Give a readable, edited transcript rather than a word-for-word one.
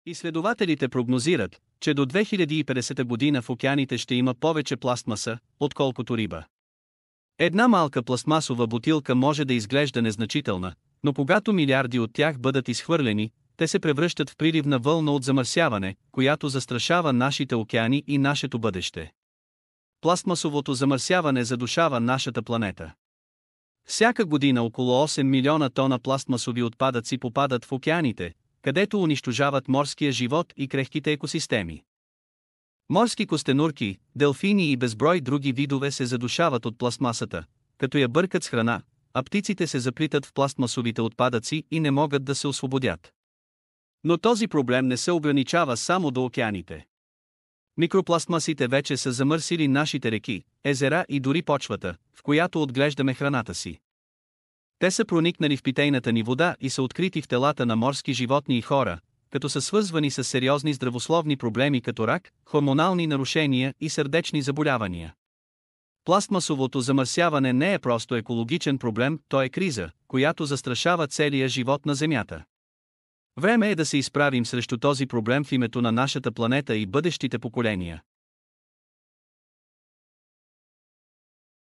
Изследователите прогнозират, че до 2050 година в океаните ще има повече пластмаса, отколкото риба. Една малка пластмасова бутилка може да изглежда незначителна, но когато милиарди от тях бъдат изхвърлени, те се превръщат в приливна вълна от замърсяване, която застрашава нашите океани и нашето бъдеще. Пластмасовото замърсяване задушава нашата планета. Всяка година около 8 милиона тона пластмасови отпадъци попадат в океаните, където унищожават морския живот и крехките екосистеми. Морски костенурки, делфини и безброй други видове се задушават от пластмасата, като я бъркат с храна, а птиците се заплитат в пластмасовите отпадъци и не могат да се освободят. Но този проблем не се ограничава само до океаните. Микропластмасите вече са замърсили нашите реки, езера и дори почвата, в която отглеждаме храната си. Те са проникнали в питейната ни вода и са открити в телата на морски животни и хора, като са свързвани с сериозни здравословни проблеми като рак, хормонални нарушения и сърдечни заболявания. Пластмасовото замърсяване не е просто екологичен проблем, то е криза, която застрашава целия живот на Земята. Време е да се изправим срещу този проблем в името на нашата планета и бъдещите поколения.